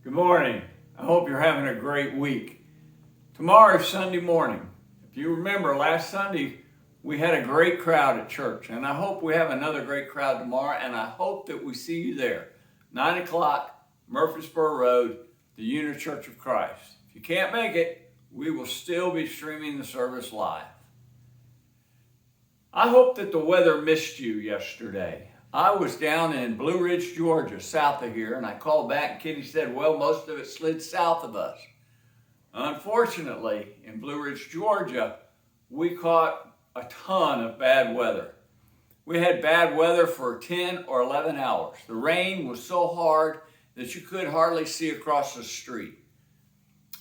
Good morning. I hope you're having a great week. Tomorrow is Sunday morning. If you remember, last Sunday we had a great crowd at church, and I hope we have another great crowd tomorrow, and I hope that we see you there. 9 o'clock, Murfreesboro Road, the Unit Church of Christ. If you can't make it, we will still be streaming the service live. I hope that the weather missed you yesterday. I was down in Blue Ridge, Georgia, south of here, and I called back and Kitty said, well, most of it slid south of us. Unfortunately, in Blue Ridge, Georgia, we caught a ton of bad weather. We had bad weather for 10 or 11 hours. The rain was so hard that you could hardly see across the street.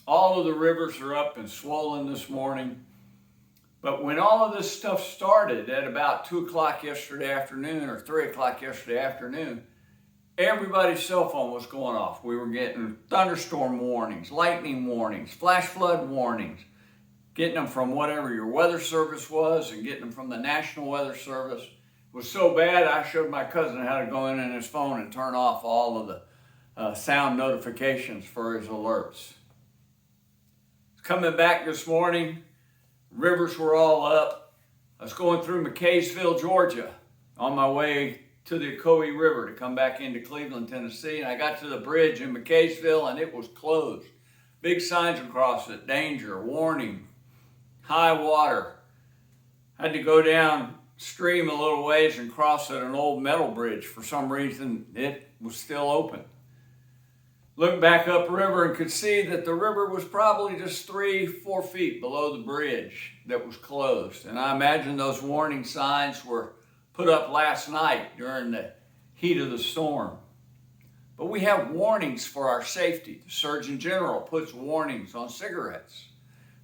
All of the rivers are up and swollen this morning. But when all of this stuff started at about 2 o'clock yesterday afternoon or 3 o'clock yesterday afternoon, everybody's cell phone was going off. We were getting thunderstorm warnings, lightning warnings, flash flood warnings, getting them from whatever your weather service was and getting them from the National Weather Service. It was so bad, I showed my cousin how to go in his phone and turn off all of the sound notifications for his alerts. Coming back this morning, rivers were all up. I was going through McCaysville, Georgia, on my way to the Ocoee River to come back into Cleveland, Tennessee, and I got to the bridge in McCaysville and it was closed. Big signs across it, danger, warning, high water. I had to go downstream a little ways and cross at an old metal bridge. For some reason, it was still open. Looked back upriver and could see that the river was probably just 3-4 feet below the bridge that was closed. And I imagine those warning signs were put up last night during the heat of the storm. But we have warnings for our safety. The Surgeon General puts warnings on cigarettes.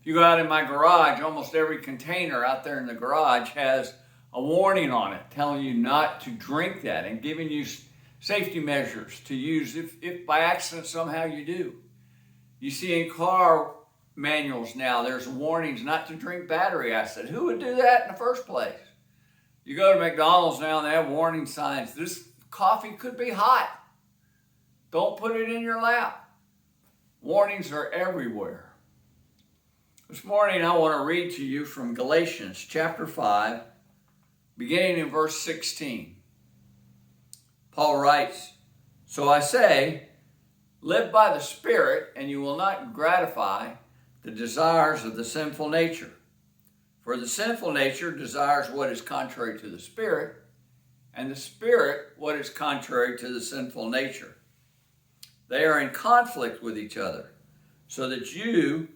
If you go out in my garage, almost every container out there in the garage has a warning on it telling you not to drink that and giving you safety measures to use if by accident somehow you do. You see in car manuals now, there's warnings not to drink battery acid. Who would do that in the first place? You go to McDonald's now and they have warning signs. This coffee could be hot. Don't put it in your lap. Warnings are everywhere. This morning I want to read to you from Galatians chapter 5, beginning in verse 16. Paul writes, "So I say, live by the Spirit, and you will not gratify the desires of the sinful nature. For the sinful nature desires what is contrary to the Spirit, and the Spirit what is contrary to the sinful nature. They are in conflict with each other, so that you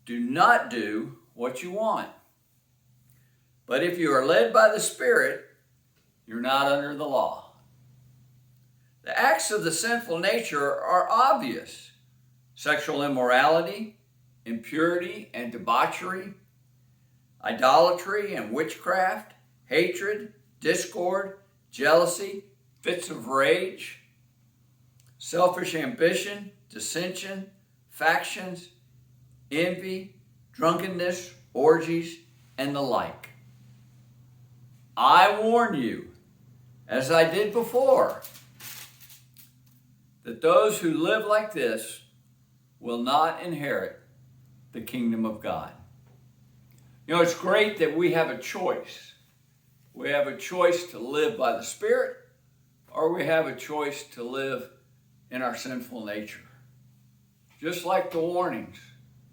do not do what you want. But if you are led by the Spirit, you're not under the law. The acts of the sinful nature are obvious: sexual immorality, impurity and debauchery, idolatry and witchcraft, hatred, discord, jealousy, fits of rage, selfish ambition, dissension, factions, envy, drunkenness, orgies, and the like. I warn you, as I did before, that those who live like this will not inherit the kingdom of God." You know, it's great that we have a choice. We have a choice to live by the Spirit, or we have a choice to live in our sinful nature. Just like the warnings,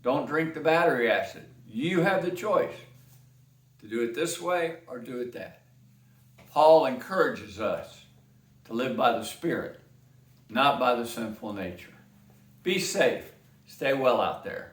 don't drink the battery acid. You have the choice to do it this way or do it that. Paul encourages us to live by the Spirit, not by the sinful nature. Be safe. Stay well out there.